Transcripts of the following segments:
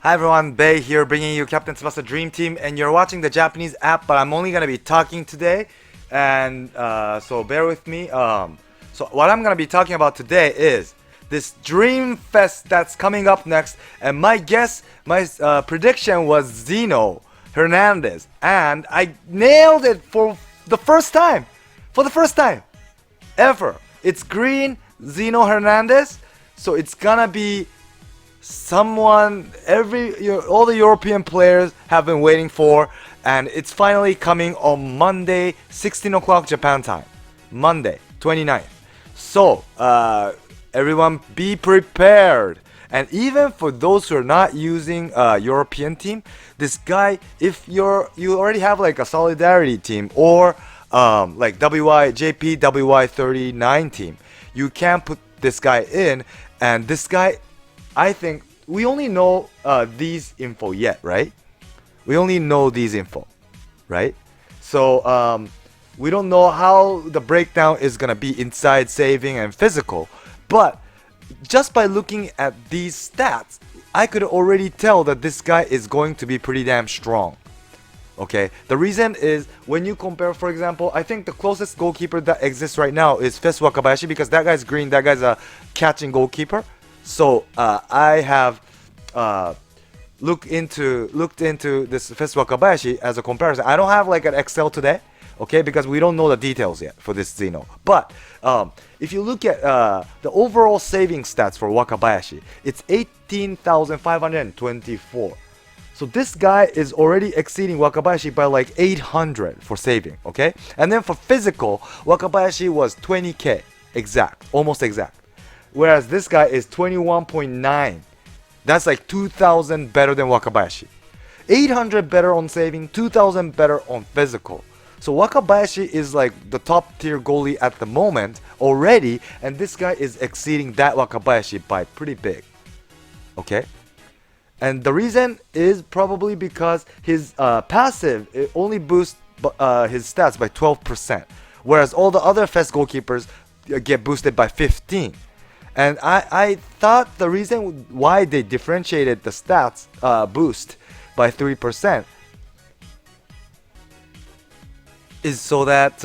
Hi everyone, Bei here bringing you Captain Tsubasa Dream Team, and you're watching the Japanese app, but I'm only going to be talking today, and so bear with me. So what I'm going to be talking about today is this Dream Fest that's coming up next, and my guess, my prediction was Zino Hernandez, and I nailed it for the first time ever. It's green, Zino Hernandez, so it's gonna be someone all the European players have been waiting for, and it's finally coming on Monday 16 o'clock Japan time, Monday 29th. So everyone be prepared. And even for those who are not using a European team, this guy, if you already have like a solidarity team or like JP WY39 team, you can put this guy in. And this guy, I think we only know these info yet, right? We only know these info, right? So we don't know how the breakdown is gonna be inside saving and physical, but just by looking at these stats, I could already tell that this guy is going to be pretty damn strong. Okay, the reason is when you compare, for example, I think the closest goalkeeper that exists right now is Fesu Wakabayashi, because that guy's green, that guy's a catching goalkeeper. So I have looked into this Fesu Wakabayashi as a comparison. I don't have like an Excel today, okay, because we don't know the details yet for this Zino. But if you look at the overall saving stats for Wakabayashi, it's 18,524. So this guy is already exceeding Wakabayashi by like 800 for saving, okay? And then for physical, Wakabayashi was 20k exact, almost exact. Whereas this guy is 21.9. That's like 2,000 better than Wakabayashi. 800 better on saving, 2,000 better on physical. So Wakabayashi is like the top tier goalie at the moment already, and this guy is exceeding that Wakabayashi by pretty big. Okay? And the reason is probably because his passive, it only boosts his stats by 12%, whereas all the other Fest goalkeepers get boosted by 15%. And I thought the reason why they differentiated the stats boost by 3% is so that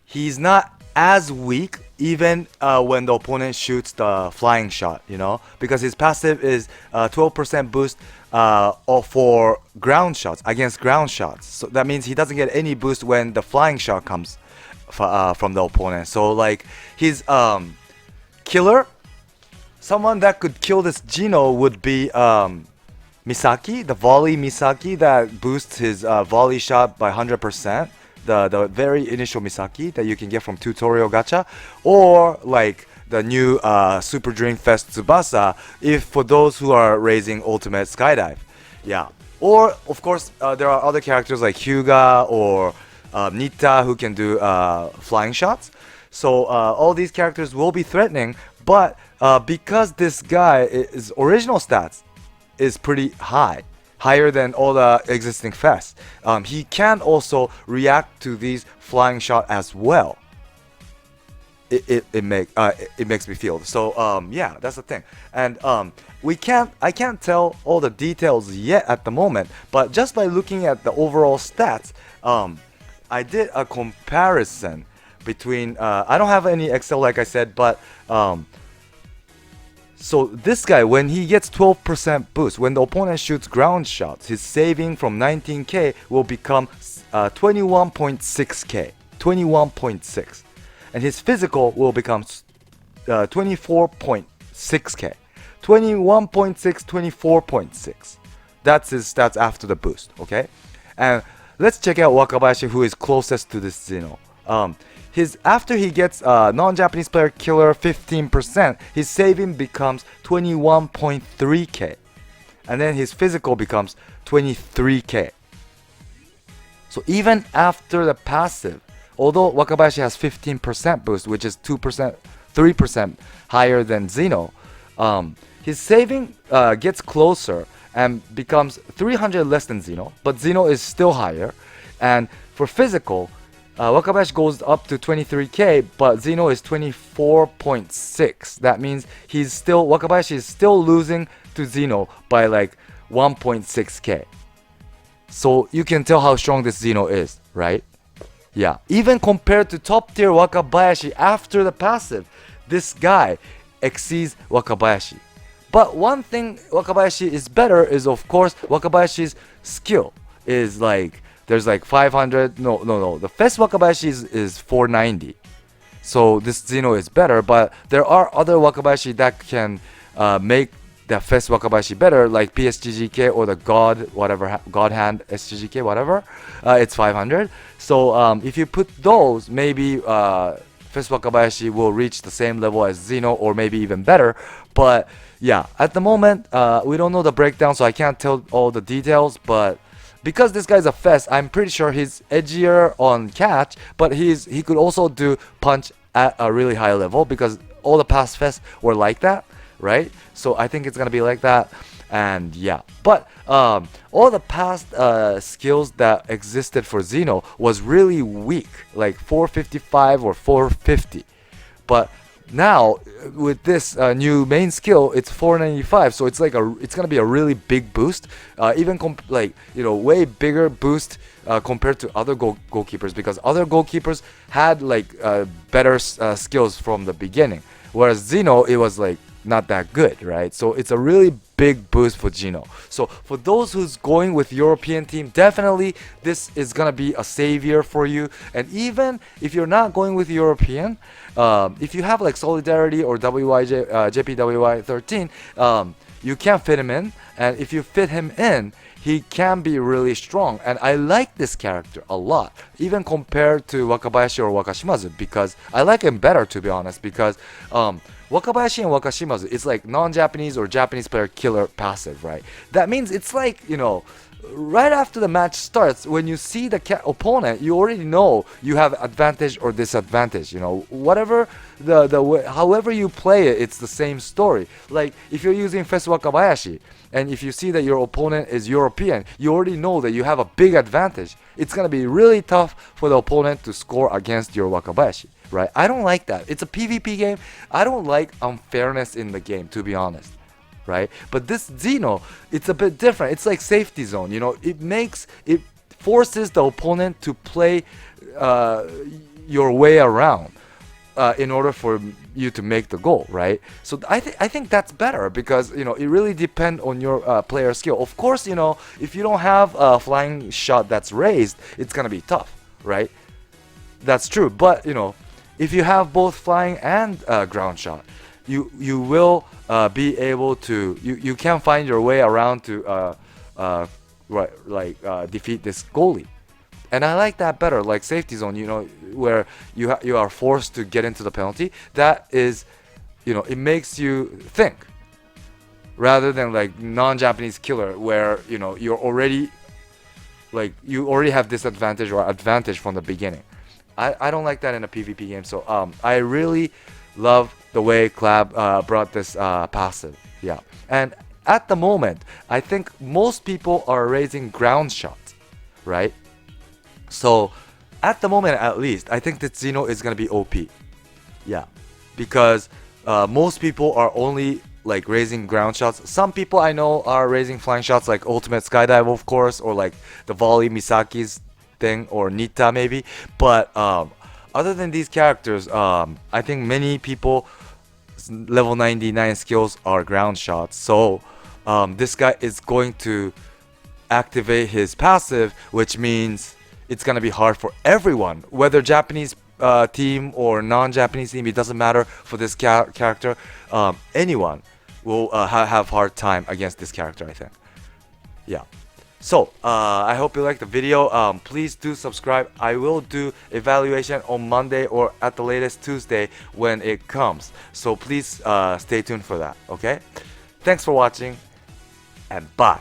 he's not as weak even when the opponent shoots the flying shot, you know, because his passive is 12% boost for ground shots, against ground shots. So that means he doesn't get any boost when the flying shot comes from the opponent. So like his killer, someone that could kill this Gino would be Misaki, the volley Misaki that boosts his volley shot by 100%. The very initial Misaki that you can get from tutorial gacha, or like the new Super Dream Fest Tsubasa, if for those who are raising ultimate skydive. Yeah. Or of course there are other characters like Hyuga or Nita who can do flying shots. So all these characters will be threatening, but because this guy, his original stats is pretty high, higher than all the existing fests, he can also react to these flying shot as well. It makes me feel. So yeah, that's the thing. And I can't tell all the details yet at the moment, but just by looking at the overall stats, I did a comparison between I don't have any Excel like I said, but so this guy, when he gets 12% boost, when the opponent shoots ground shots, his saving from 19k will become 21.6k, 21.6, and his physical will become 24.6k, 21.6, 24.6. That's his stats after the boost, okay? And let's check out Wakabayashi, who is closest to this Zino. After he gets non-Japanese player killer 15%, his saving becomes 21.3k, and then his physical becomes 23k. So even after the passive, although Wakabayashi has 15% boost, which is 3% higher than Zino, his saving gets closer and becomes 300 less than Zino, but Zino is still higher. And for physical, Wakabayashi goes up to 23k, but Zino is 24.6. That means Wakabayashi is still losing to Zino by like 1.6k. So you can tell how strong this Zino is, right? Yeah, even compared to top tier Wakabayashi after the passive, this guy exceeds Wakabayashi. But one thing Wakabayashi is better is, of course, Wakabayashi's skill is like, there's like 500, no, the best Wakabayashi is 490. So this Zino is better, but there are other Wakabayashi that can make the first Wakabayashi better, like PSGGK or the God hand SGGK, whatever. It's 500. So if you put those, maybe first Wakabayashi will reach the same level as Zino or maybe even better. But yeah, at the moment, we don't know the breakdown, so I can't tell all the details. But because this guy's a fest, I'm pretty sure he's edgier on catch, but he could also do punch at a really high level because all the past fests were like that, right? So I think it's gonna be like that. And yeah, but all the past skills that existed for Zino was really weak, like 455 or 450. But now with this new main skill, it's 495, so it's like it's gonna be a really big boost, even way bigger boost compared to other goalkeepers, because other goalkeepers had like better skills from the beginning, whereas Zino, it was like not that good, right? So it's a really big boost for Zino. So for those who's going with European team, definitely this is gonna be a savior for you. And even if you're not going with European, if you have like Solidarity or JPWY 13, you can fit him in, and if you fit him in, he can be really strong. And I like this character a lot, even compared to Wakabayashi or Wakashimazu, because I like him better, to be honest, because Wakabayashi and Wakashimazu, it's like non-Japanese or Japanese player killer passive, right? That means it's like, right after the match starts, when you see the opponent, you already know you have advantage or disadvantage. Whatever however you play it, it's the same story. Like if you're using Fest Wakabayashi, and if you see that your opponent is European, you already know that you have a big advantage. It's gonna be really tough for the opponent to score against your Wakabayashi, right? I don't like that. It's a PvP game. I don't like unfairness in the game, to be honest, right? But this Zino, it's a bit different. It's like safety zone. It forces the opponent to play your way around in order for you to make the goal, right? So I think that's better, because it really depends on your player skill. Of course, if you don't have a flying shot that's raised, it's gonna be tough, right? That's true. But if you have both flying and ground shot, you will be able to you can find your way around to defeat this goalie. And I like that better, like safety zone, where you are forced to get into the penalty. That is, it makes you think, rather than like non-Japanese killer, where you already have disadvantage or advantage from the beginning. I don't like that in a PvP game. So I really love the way Clab brought this passive. Yeah, and at the moment, I think most people are raising ground shots, right? So at the moment, at least, I think that Zino is gonna be OP. Yeah, because most people are only like raising ground shots. Some people I know are raising flying shots, like Ultimate Skydive, of course, or like the Volley Misaki's thing, or Nita maybe. But other than these characters, I think many people level 99 skills are ground shots. So this guy is going to activate his passive, which means it's gonna be hard for everyone, whether Japanese team or non-Japanese team. It doesn't matter for this character. Anyone will have hard time against this character, I think. Yeah. So I hope you liked the video. Please do subscribe. I will do evaluation on Monday or at the latest Tuesday when it comes. So please stay tuned for that. Okay. Thanks for watching, and bye.